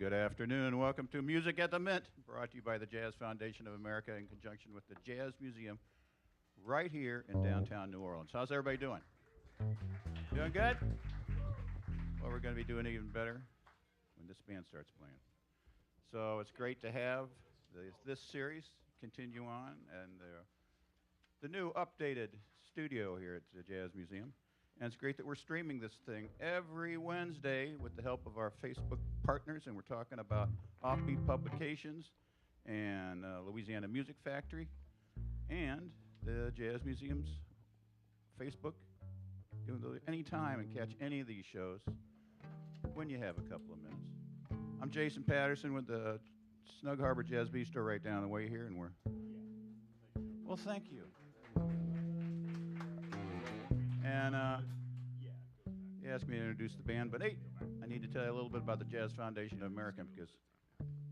Good afternoon. Welcome to Music at the Mint, brought to you by the Jazz Foundation of America in conjunction with the Jazz Museum right here in downtown New Orleans. How's everybody doing? Doing good? Well, we're going to be doing even better when this band starts playing. So it's great to have this series continue on, and the new updated studio here at the Jazz Museum. And it's great that we're streaming this thing every Wednesday with the help of our Facebook partners, and we're talking about Offbeat Publications and Louisiana Music Factory and the Jazz Museum's Facebook. You can go there anytime and catch any of these shows when you have a couple of minutes. I'm Jason Patterson with the Snug Harbor Jazz Bistro right down the way here, and we're... Well, thank you. And he asked me to introduce the band, but hey, I need to tell you a little bit about the Jazz Foundation of America because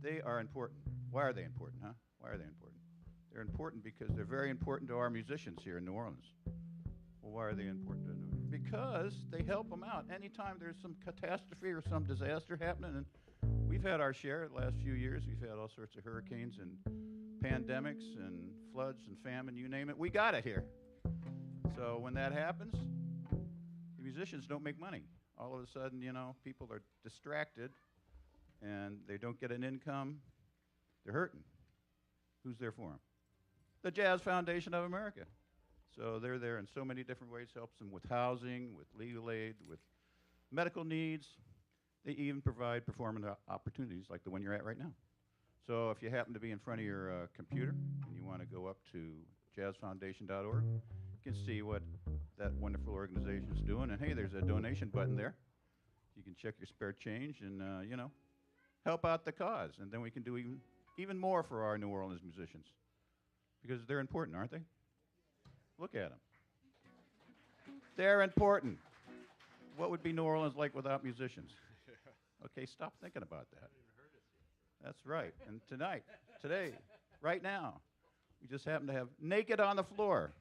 they are important. Why are they important, huh? Why are they important? They're important because they're very important to our musicians here in New Orleans. Well, why are they important to New Orleans? Because they help them out. Anytime there's some catastrophe or some disaster happening, and we've had our share the last few years. We've had all sorts of hurricanes and pandemics and floods and famine, you name it. We got it here. So when that happens, the musicians don't make money. All of a sudden, you know, people are distracted and they don't get an income. They're hurting. Who's there for them? The Jazz Foundation of America. So they're there in so many different ways, helps them with housing, with legal aid, with medical needs. They even provide performance opportunities like the one you're at right now. So if you happen to be in front of your computer and you want to go up to jazzfoundation.org, you can see what that wonderful organization is doing. And hey, there's a donation button there. You can check your spare change and, you know, help out the cause. And then we can do even more for our New Orleans musicians because they're important, aren't they? Look at them. They're important. What would be New Orleans like without musicians? Okay, stop thinking about that. That's right. And today, right now, we just happen to have Naked on the Floor.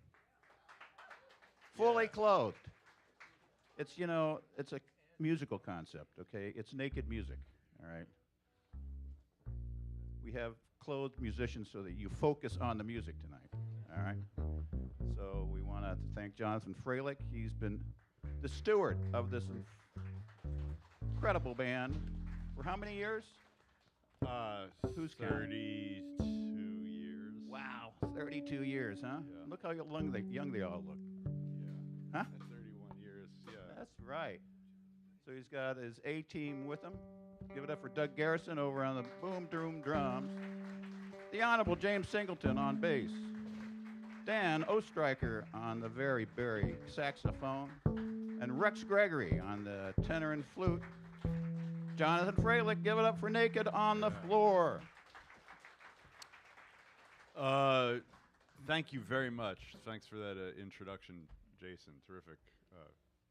Fully clothed. It's, you know, it's a musical concept, okay? It's naked music, all right? We have clothed musicians so that you focus on the music tonight, all right? So we want to thank Jonathan Freilich. He's been the steward of this incredible band for how many years? Who's 32 years. Wow, 32 years, huh? Yeah. Look how young they all look. Yeah. Huh? 31 years, yeah. That's right. So he's got his A-team with him. Give it up for Doug Garrison over on the boom doom drums. The Honorable James Singleton on bass. Dan Ostreicher on the very bari saxophone. And Rex Gregory on the tenor and flute. Jonathan Freilich, give it up for Naked on the Floor. Thank you very much. Thanks for that introduction, Jason. Terrific,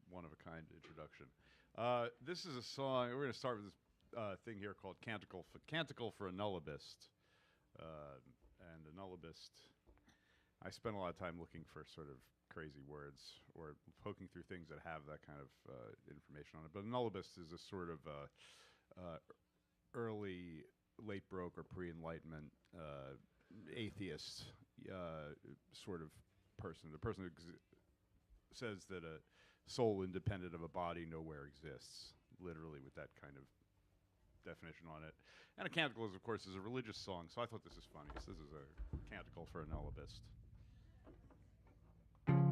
one-of-a-kind introduction. This is a song. We're going to start with this thing here called Canticle for a Nullabist. And a nullabist, I spend a lot of time looking for sort of crazy words or poking through things that have that kind of information on it. But a nullabist is a sort of early, late Baroque or pre-Enlightenment atheist sort of person. The person who says that a soul independent of a body nowhere exists, literally with that kind of definition on it. And a canticle, of course, is a religious song, so I thought this is funny. This is a canticle for a nullabist. Thank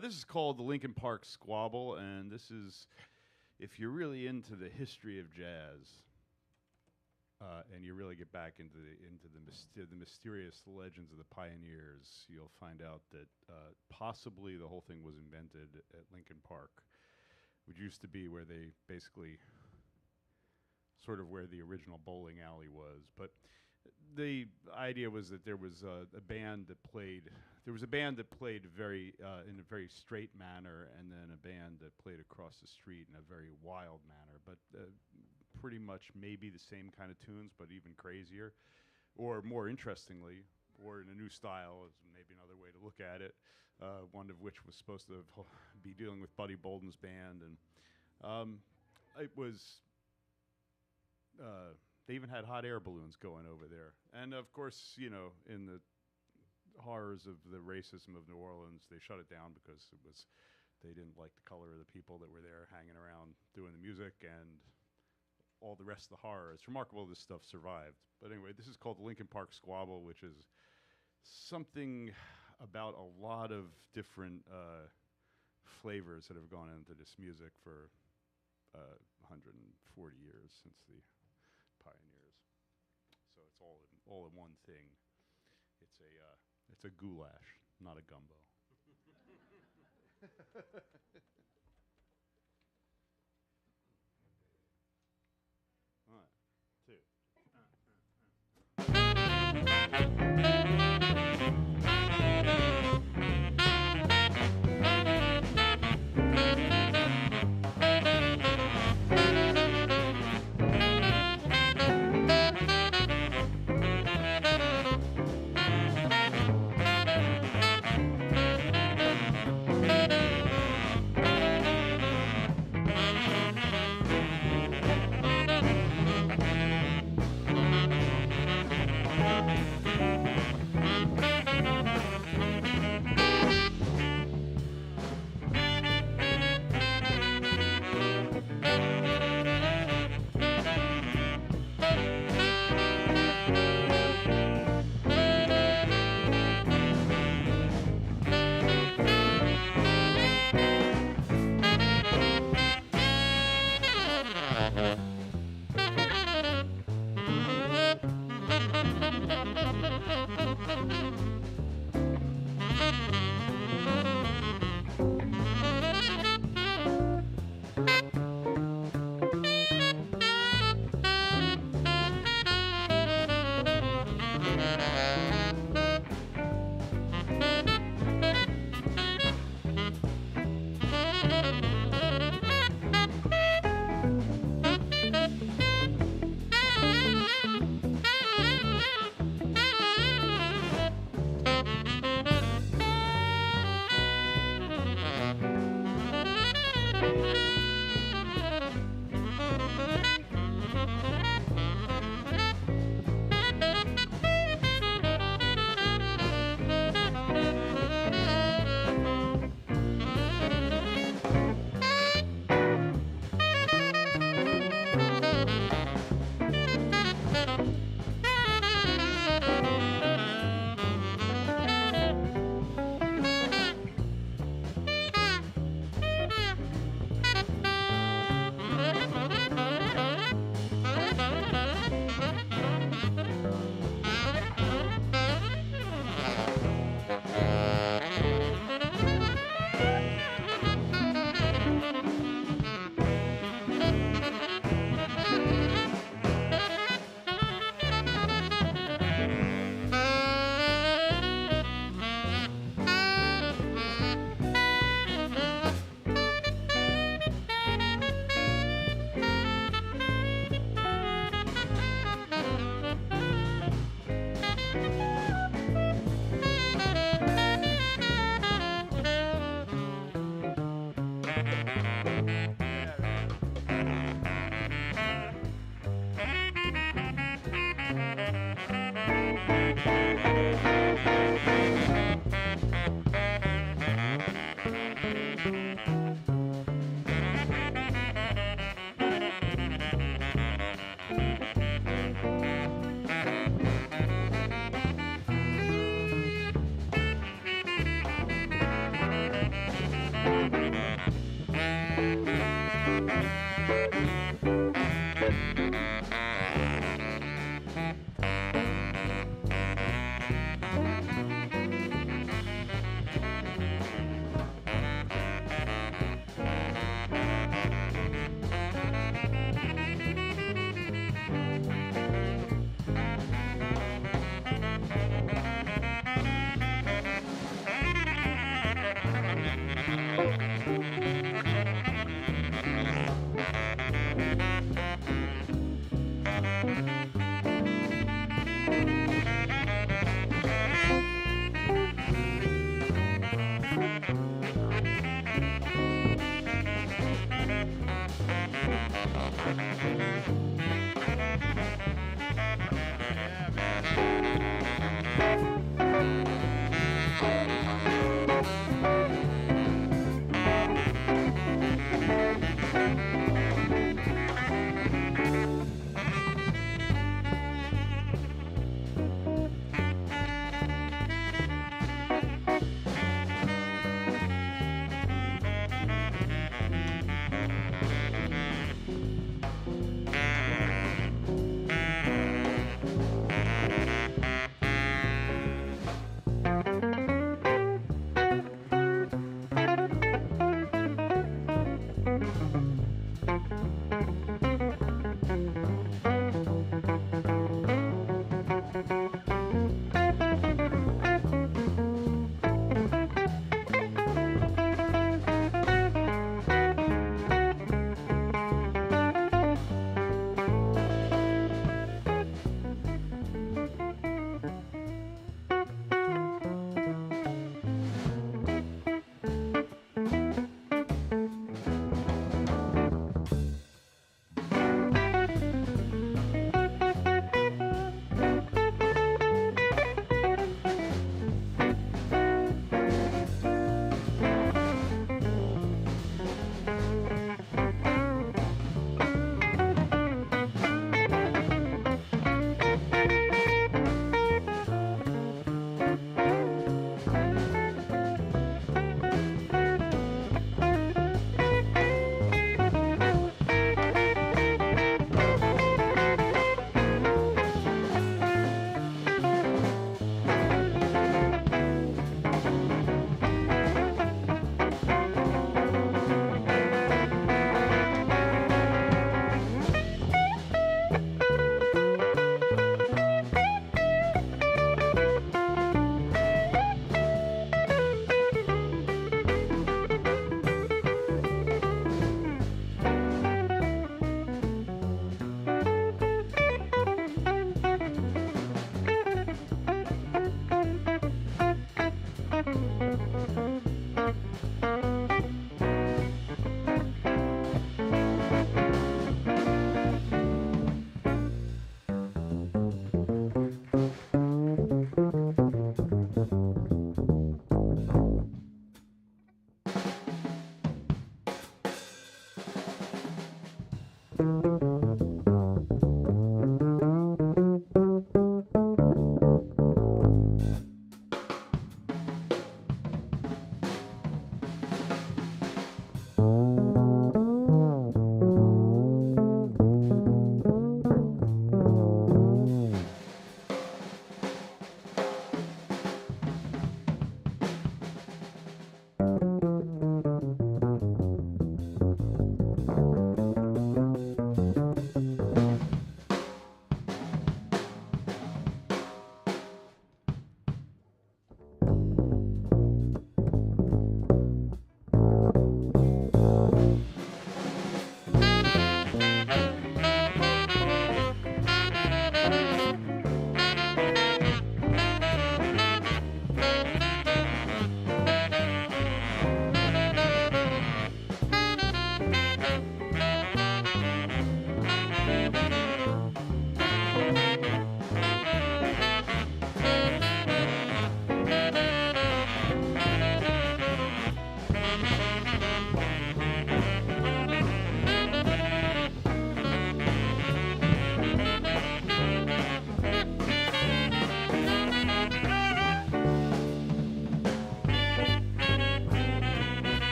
This is called the Lincoln Park Squabble, and this is, if you're really into the history of jazz, and you really get back into the mysterious legends of the pioneers, you'll find out that possibly the whole thing was invented at Lincoln Park, which used to be where they basically sort of where the original bowling alley was. But the idea was that there was a band that played. There was a band that played very in a very straight manner, and then a band that played across the street in a very wild manner. But pretty much maybe the same kind of tunes, but even crazier, or more interestingly, or in a new style is maybe another way to look at it. One of which was supposed to be dealing with Buddy Bolden's band, and it was. They even had hot air balloons going over there. And of course, you know, in the horrors of the racism of New Orleans, they shut it down because they didn't like the color of the people that were there hanging around doing the music and all the rest of the horror. It's remarkable this stuff survived. But anyway, this is called the Lincoln Park Squabble, which is something about a lot of different flavors that have gone into this music for 140 years since the pioneers. So it's all in one thing. It's a goulash, not a gumbo. One, two.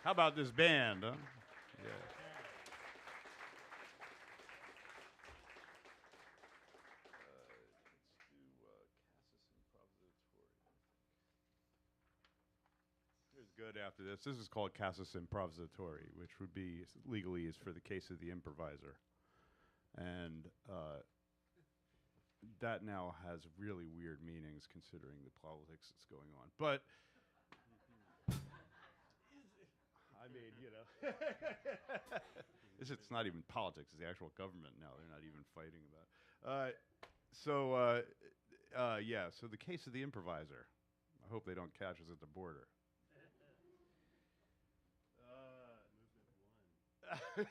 How about this band, huh? Yeah. Here's good after this. This is called Casus Improvisatori, which would be legally is for the case of the improviser. And that now has really weird meanings considering the politics that's going on. But I mean, you know, it's not even politics; it's the actual government now. They're not even fighting about. Yeah. So the case of the improviser. I hope they don't catch us at the border.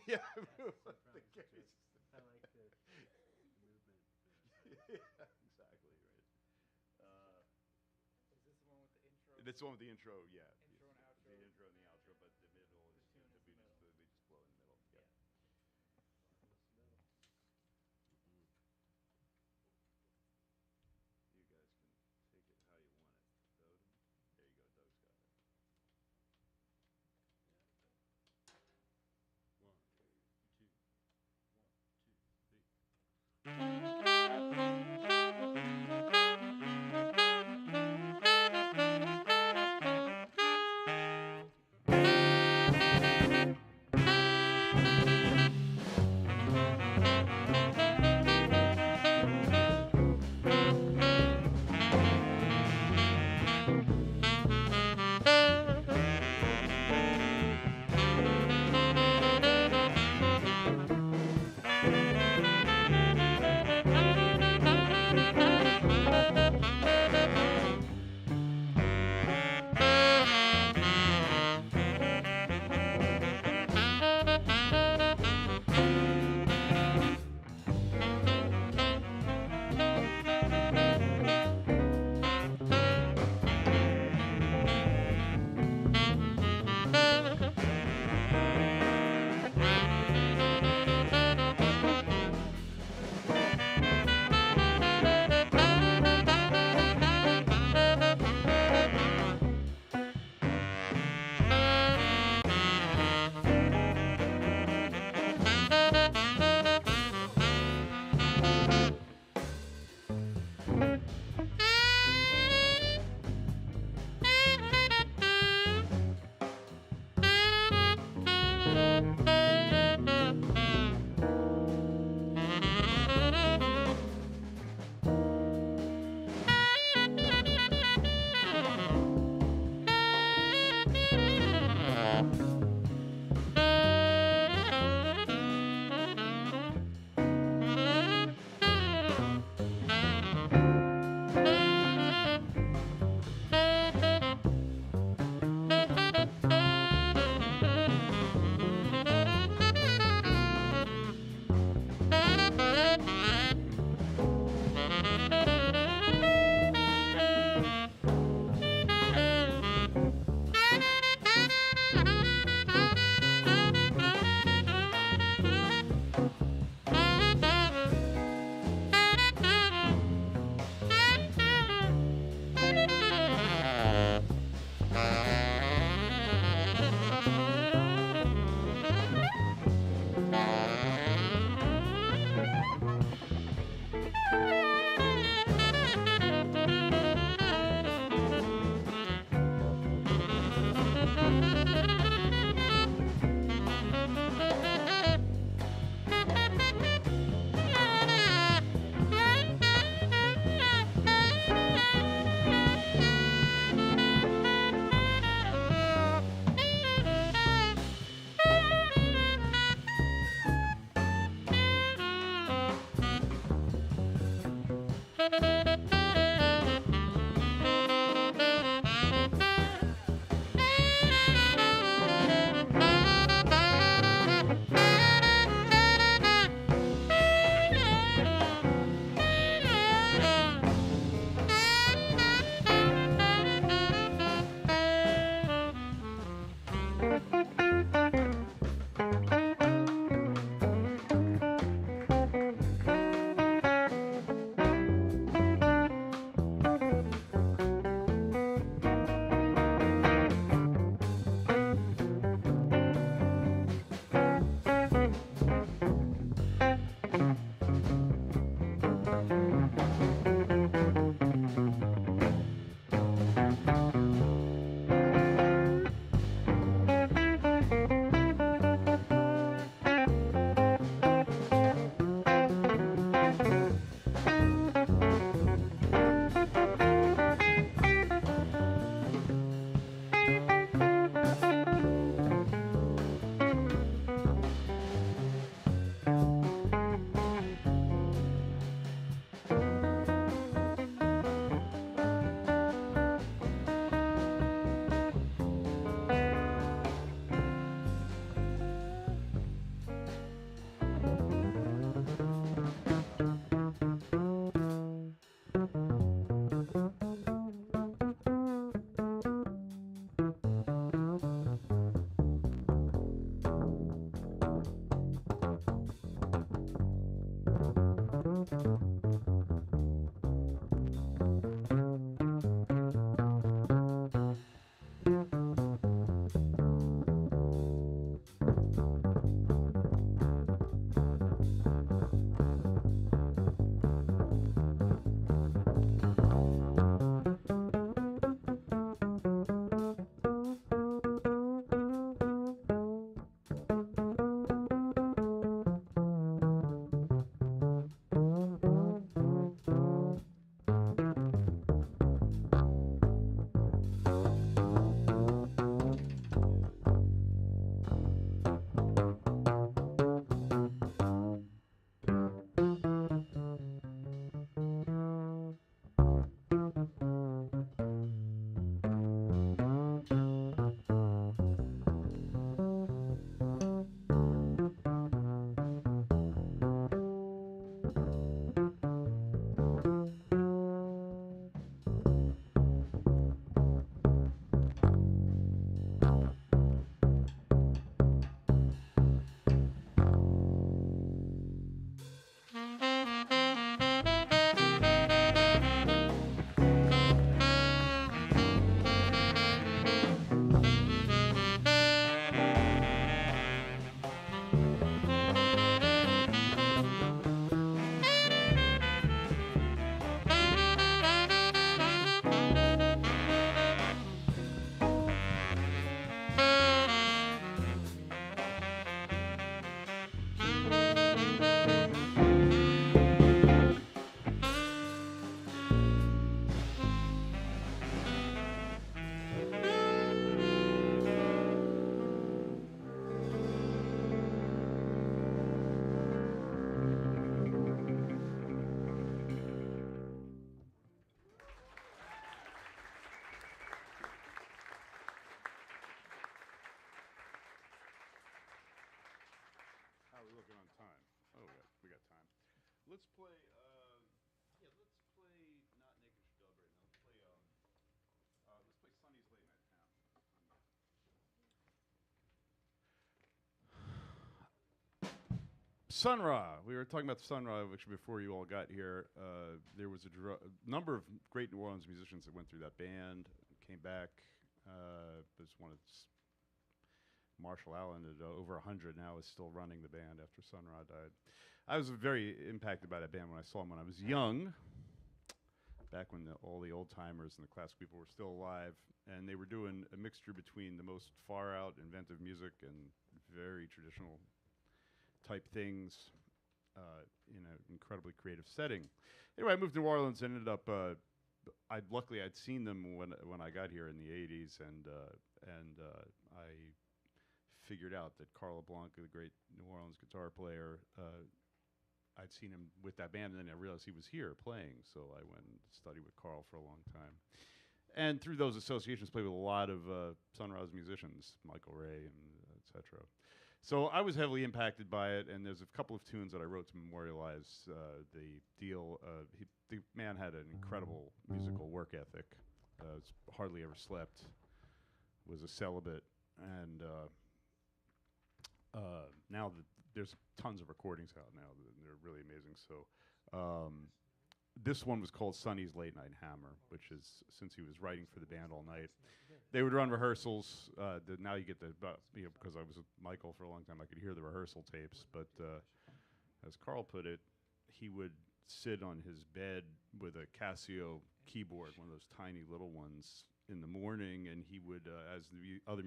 Yeah. The case. I like the movement. Yeah, exactly right. Is this the one with the intro? It's the one with the intro, yeah. Intro and outro. The intro and the outro, but the middle is tune is the middle. we just blow in the middle. Yeah. You guys can take it how you want it. Doug? There you go, Doug's got it. One, two, 1, 2, 3. Sun Ra. We were talking about Sun Ra, which before you all got here, there was a number of great New Orleans musicians that went through that band, came back. There's one that's Marshall Allen at over 100 now is still running the band after Sun Ra died. I was very impacted by that band when I saw them when I was young, back when all the old timers and the classic people were still alive, and they were doing a mixture between the most far out inventive music and very traditional type things in an incredibly creative setting. Anyway, I moved to New Orleans and ended up. Luckily I'd seen them when I got here in the '80s, and I figured out that Carl LeBlanc, the great New Orleans guitar player, I'd seen him with that band, and then I realized he was here playing. So I went and studied with Carl for a long time, and through those associations, played with a lot of Sun Ra's musicians, Michael Ray and etc. So I was heavily impacted by it, and there's a couple of tunes that I wrote to memorialize the deal. The man had an incredible musical work ethic. Hardly ever slept. Was a celibate, and now there's tons of recordings out now. They're really amazing. So this one was called Sonny's Late Night Hammer, which is since he was writing for the band all night. They would run rehearsals. Now you get because I was with Michael for a long time, I could hear the rehearsal tapes. But as Carl put it, he would sit on his bed with a Casio keyboard, one of those tiny little ones, in the morning, and he would, as the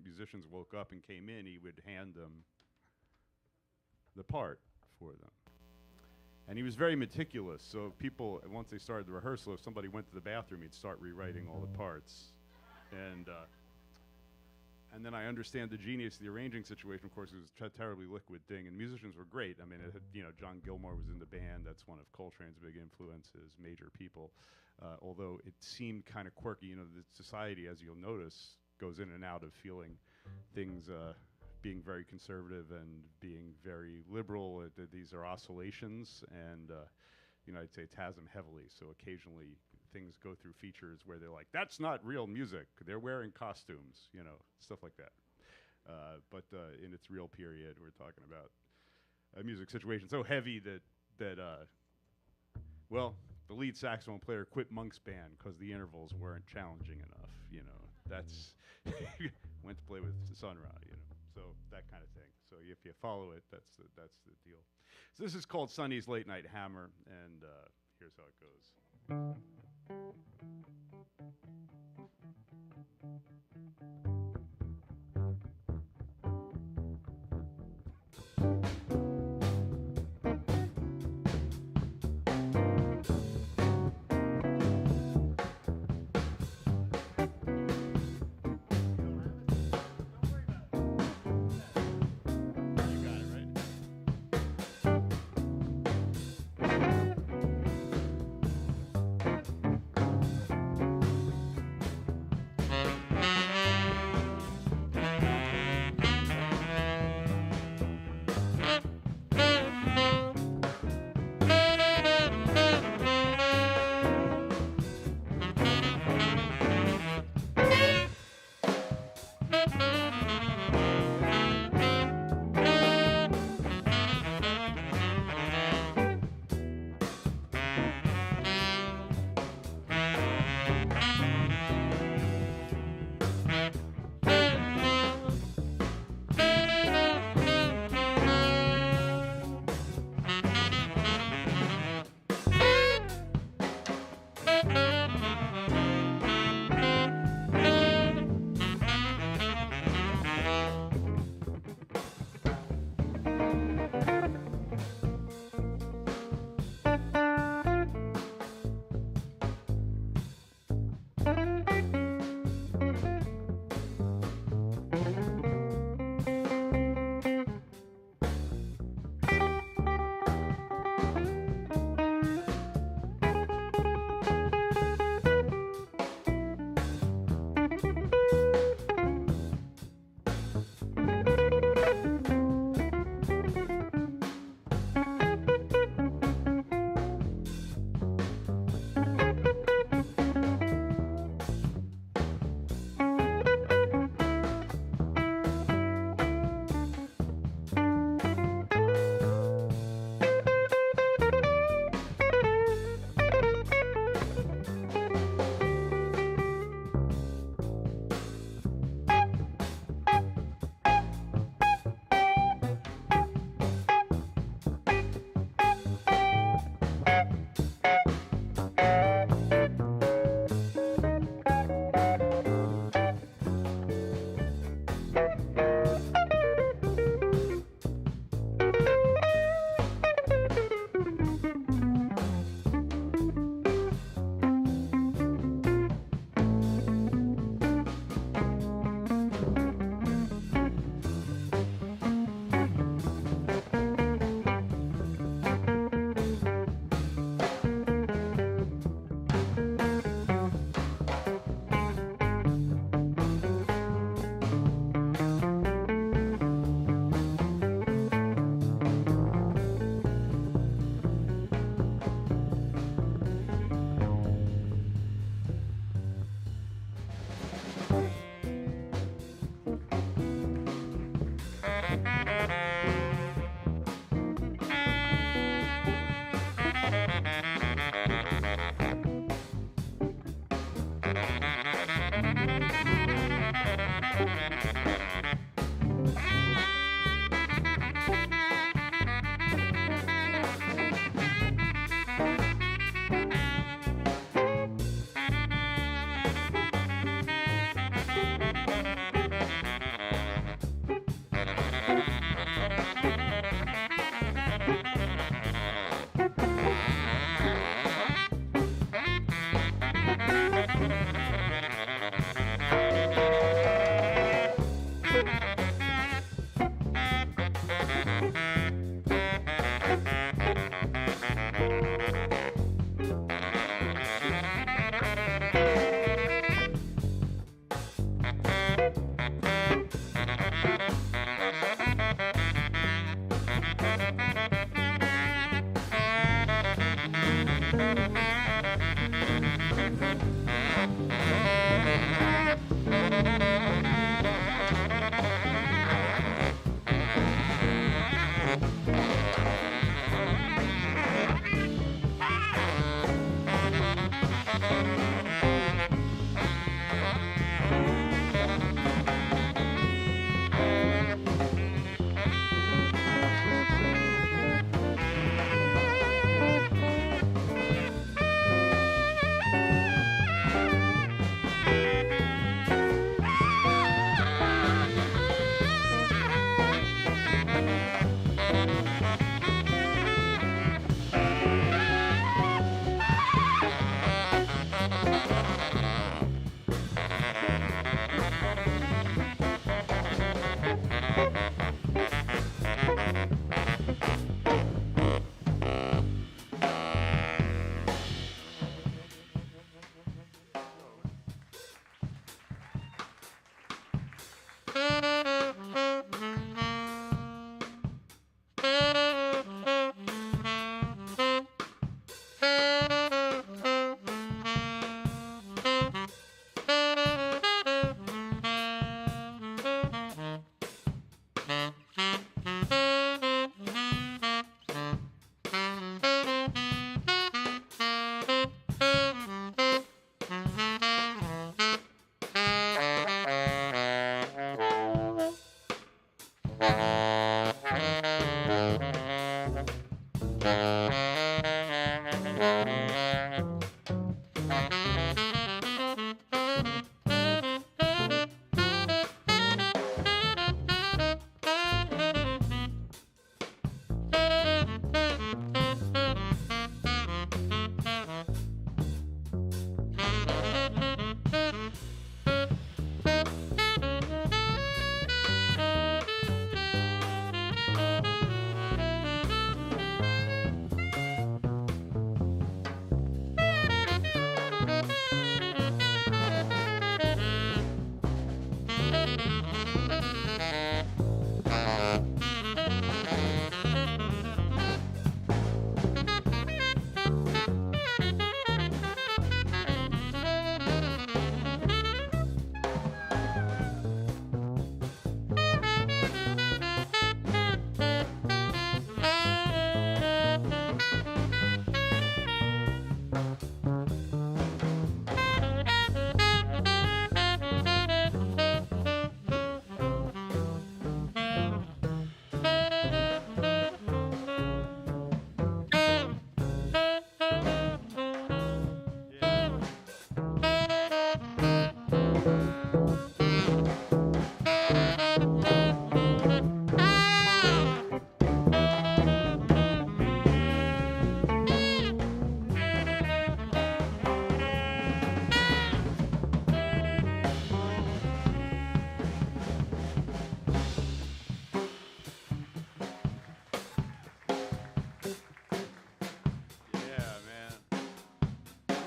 musicians woke up and came in, he would hand them the part for them. And he was very meticulous, so people, once they started the rehearsal, if somebody went to the bathroom, he'd start rewriting all the parts. And then I understand the genius of the arranging situation. Of course, it was a terribly liquid thing, and musicians were great. I mean, it had, John Gilmore was in the band. That's one of Coltrane's big influences, major people. Although it seemed kind of quirky, the society, as you'll notice, goes in and out of feeling things being very conservative and being very liberal. These are oscillations, and I'd say TASM heavily. So occasionally things go through features where they're like, that's not real music. They're wearing costumes, stuff like that. But in its real period, we're talking about a music situation so heavy that the lead saxophone player quit Monk's band because the intervals weren't challenging enough. That's went to play with Sun Ra. So that kind of thing. So if you follow it, that's the deal. So this is called Sonny's Late Night Hammer, and here's how it goes.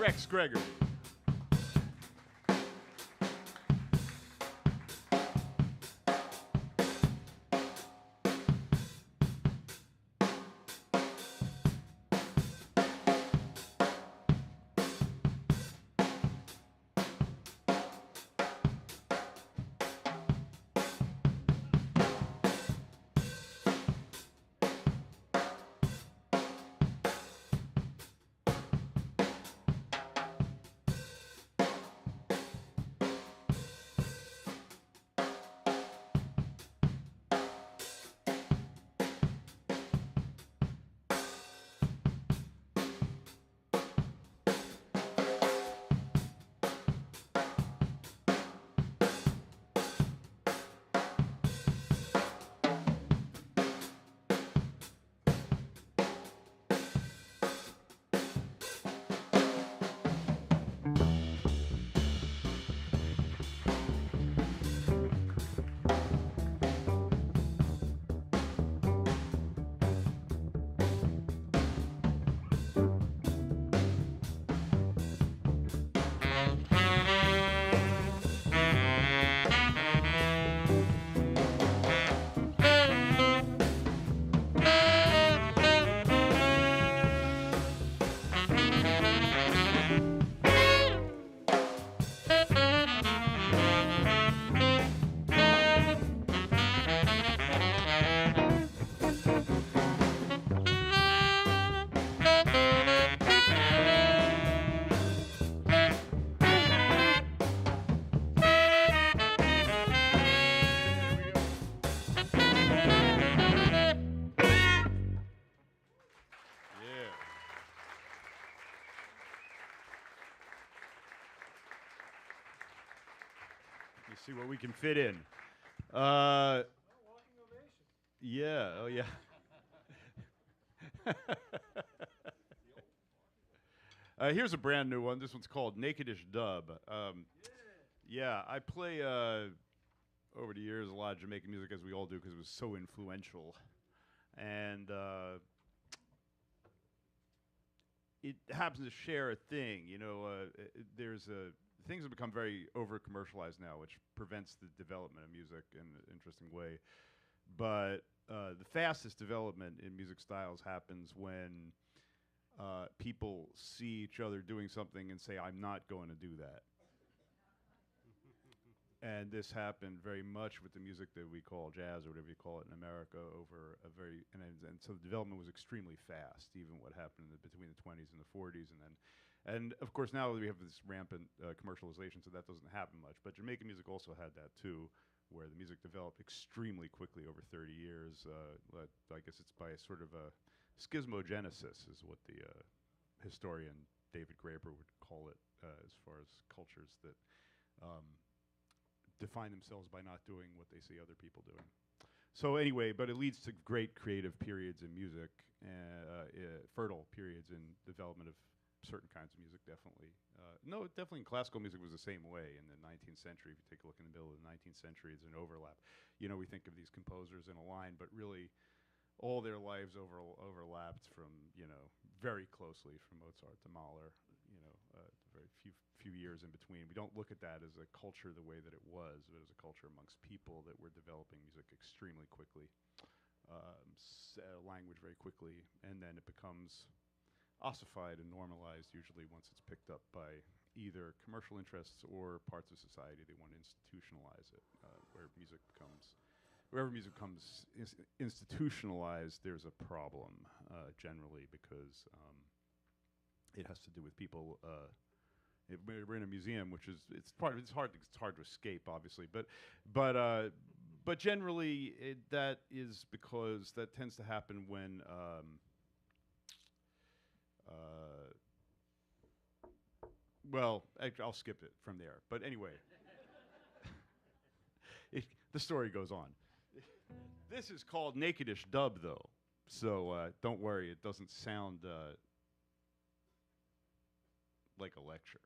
Rex Gregory. to see what we can fit in. Yeah. Oh, yeah. Here's a brand new one. This one's called Nakedish Dub. Yeah, I play over the years a lot of Jamaican music, as we all do, because it was so influential. And it happens to share a thing. You know, things have become very over-commercialized now, which prevents the development of music in an interesting way. But the fastest development in music styles happens when people see each other doing something and say, I'm not going to do that. And this happened very much with the music that we call jazz, or whatever you call it in America, over a very, and so the development was extremely fast, even what happened between the 20s and the 40s, and of course now we have this rampant commercialization, so that doesn't happen much. But Jamaican music also had that too, where the music developed extremely quickly over 30 years. I guess it's by a sort of a schismogenesis, is what the historian David Graeber would call it, as far as cultures that define themselves by not doing what they see other people doing. So anyway, but it leads to great creative periods in music, fertile periods in development of certain kinds of music, definitely. No, definitely classical music was the same way in the 19th century. If you take a look in the middle of the 19th century, it's an overlap. You know, we think of these composers in a line, but really all their lives overlapped from, you know, very closely from Mozart to Mahler, you know, very few years in between. We don't look at that as a culture the way that it was, but as a culture amongst people that were developing music extremely quickly, language very quickly, and then it becomes ossified and normalized usually once it's picked up by either commercial interests or parts of society. They want to institutionalize it, wherever music becomes institutionalized, there's a problem generally, because it has to do with people. We're in a museum, which is it's hard to escape, obviously, but generally that is because that tends to happen when well, I'll skip it from there. But anyway, the story goes on. This is called Nakedish Dub, though, so don't worry, it doesn't sound like a lecture.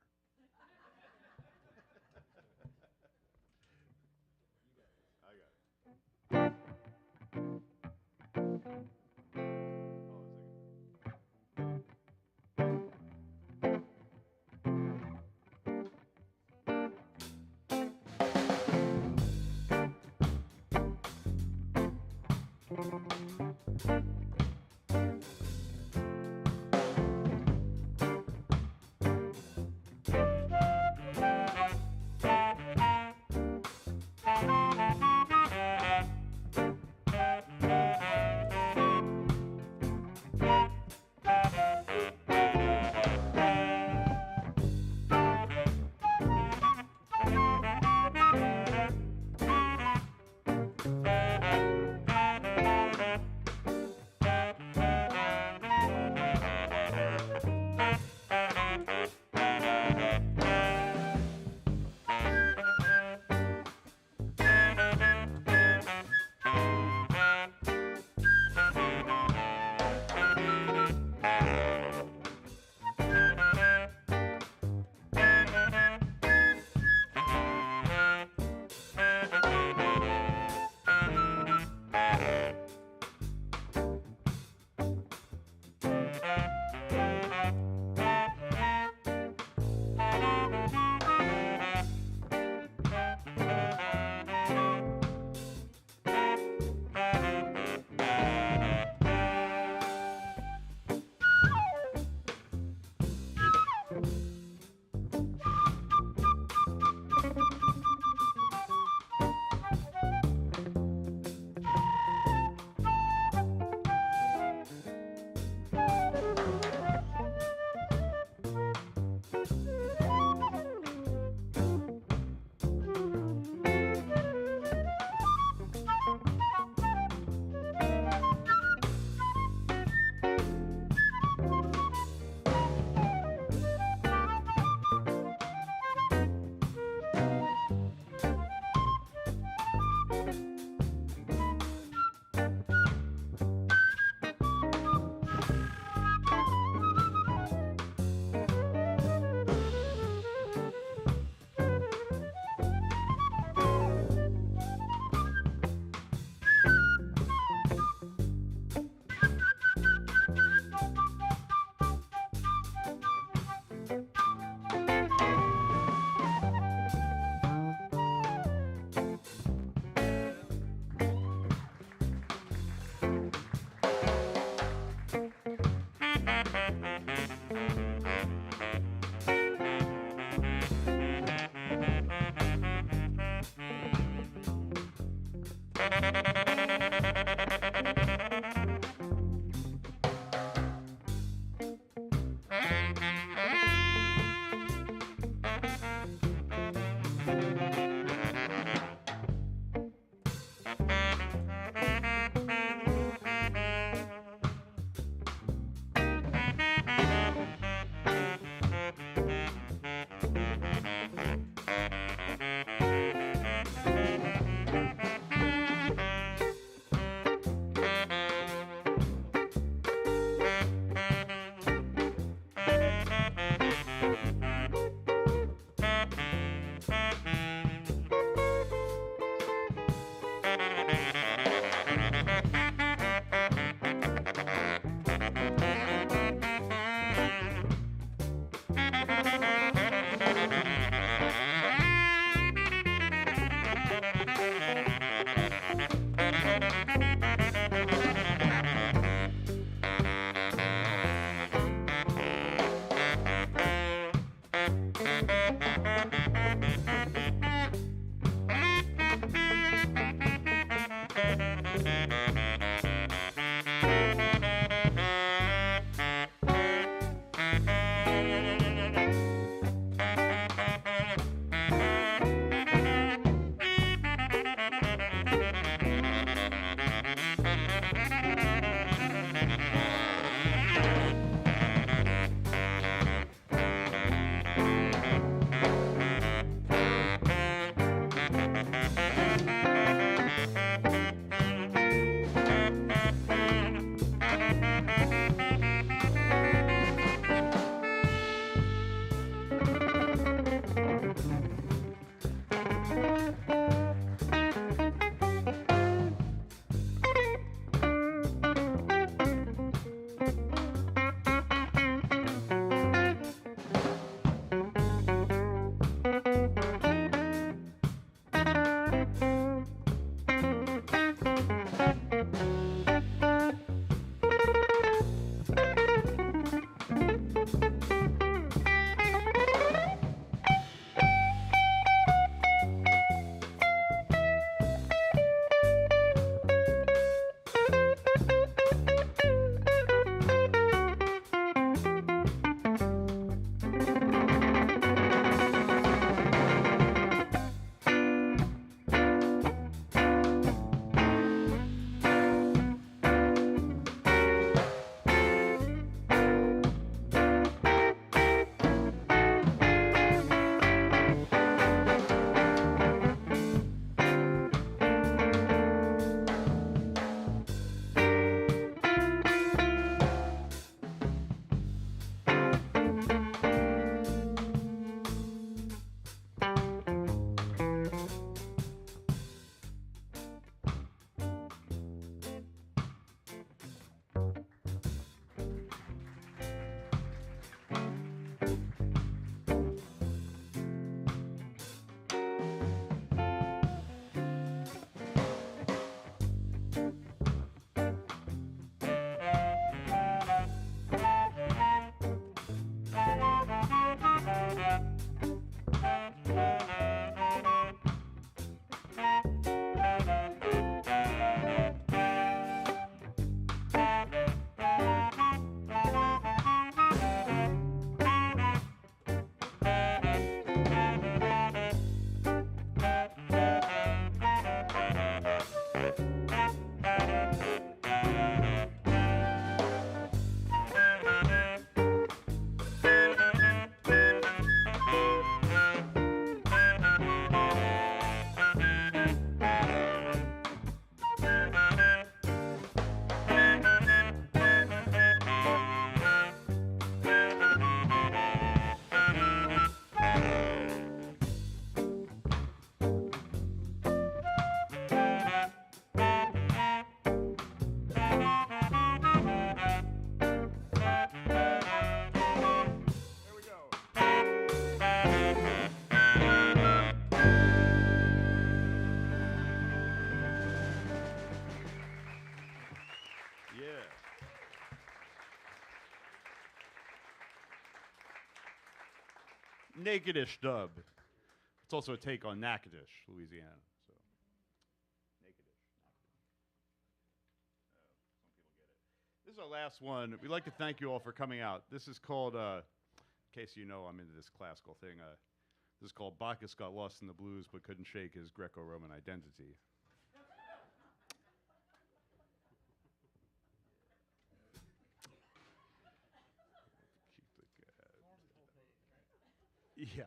Nakedish dub. It's also a take on Natchitoches, Louisiana. So, Nakedish. This is our last one. We'd like to thank you all for coming out. This is called, in case you know I'm into this classical thing, this is called Bacchus Got Lost in the Blues but Couldn't Shake His Greco-Roman Identity. Yeah.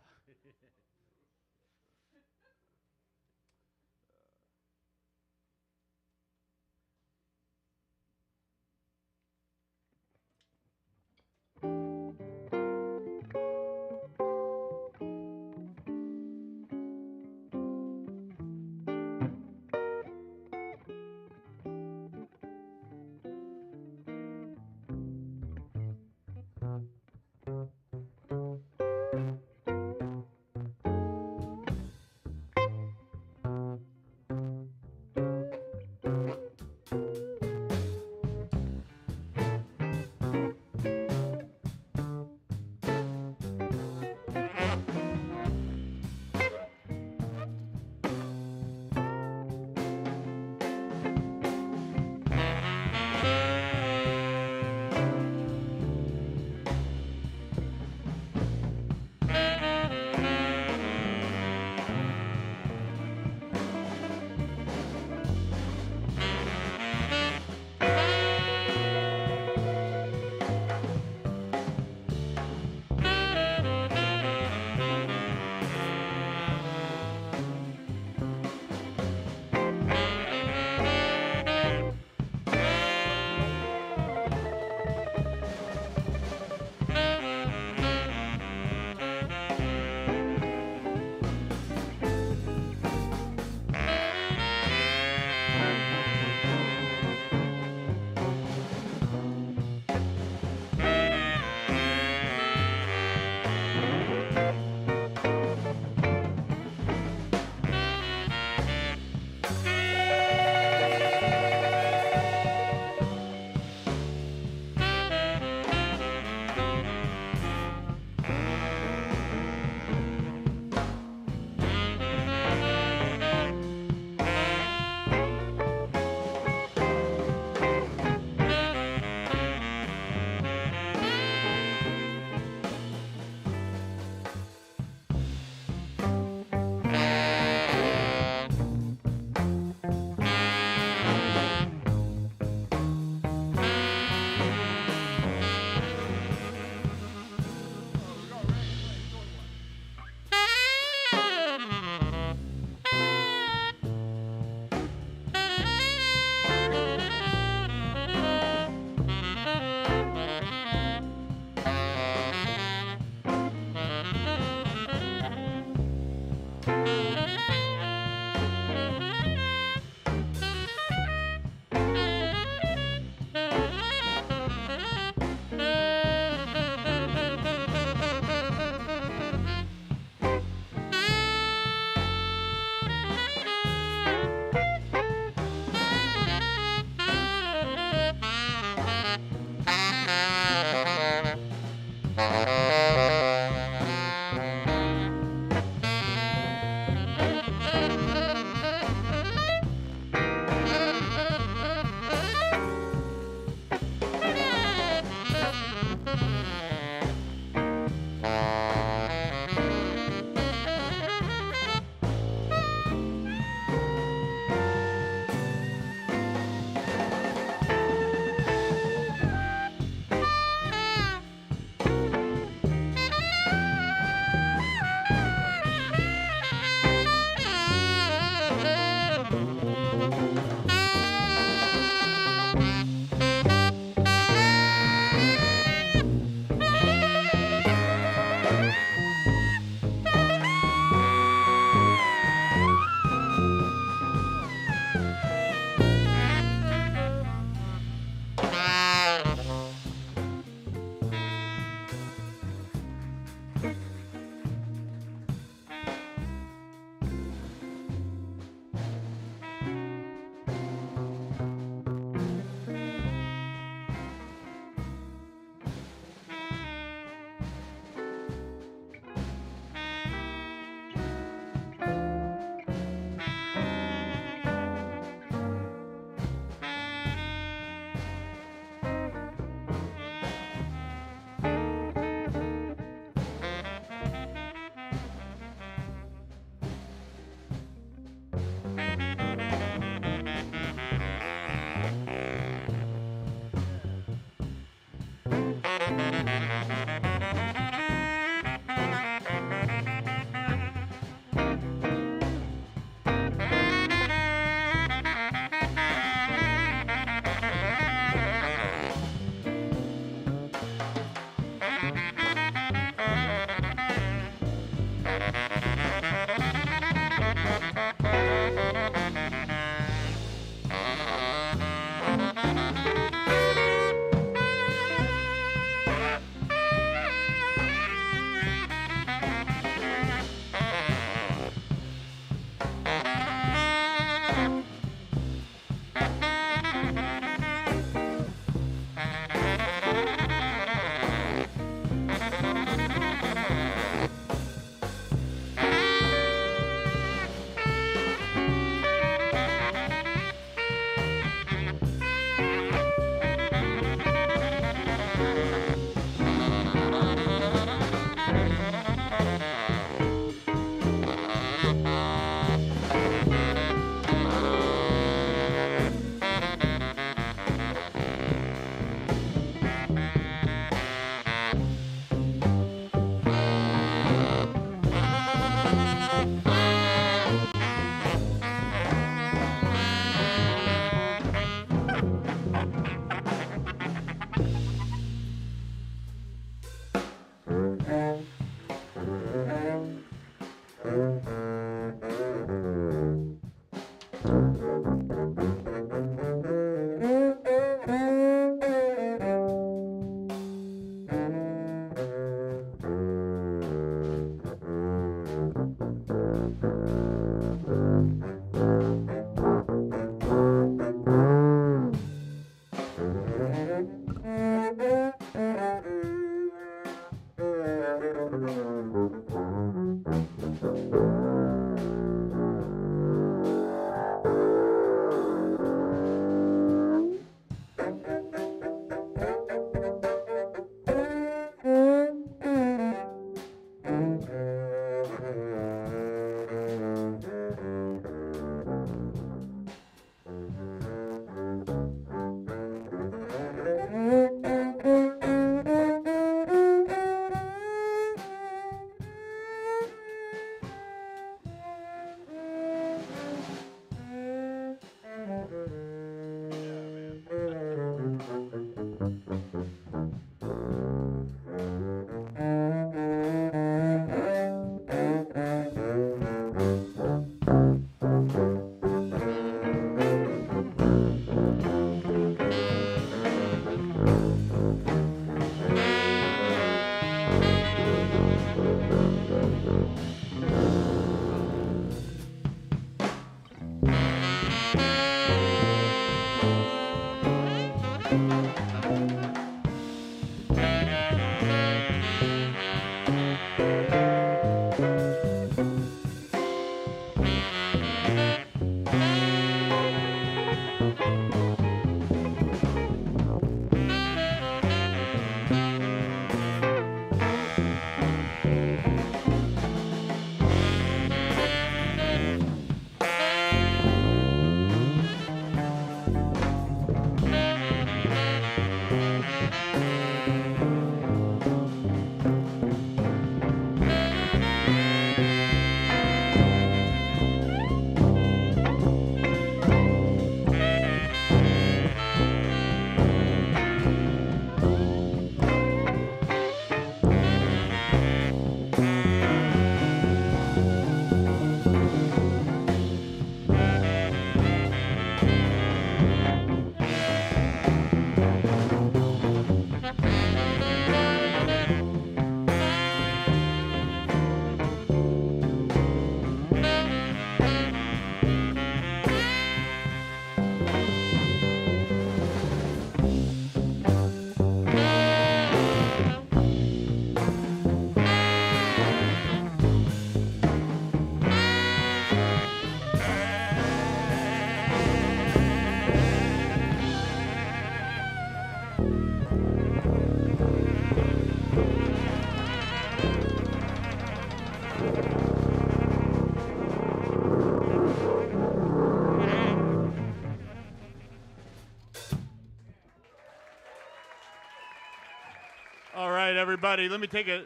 All right, everybody, let me take a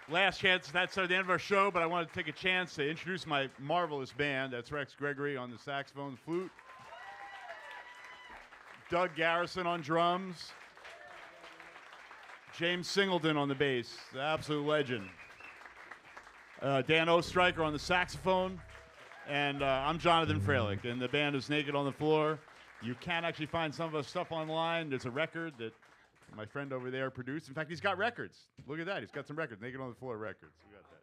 last chance. That's the end of our show, but I want to take a chance to introduce my marvelous band. That's Rex Gregory on the saxophone, flute, Doug Garrison on drums, James Singleton on the bass, the absolute legend, Dan Ostreicher on the saxophone, and I'm Jonathan Freilich, and the band is Naked on the Floor. You can actually find some of our stuff online. There's a record that my friend over there produced. In fact, he's got records. Look at that. He's got some records. Naked on the Floor records. We got that.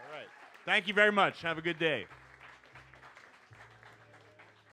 All right. Thank you very much. Have a good day.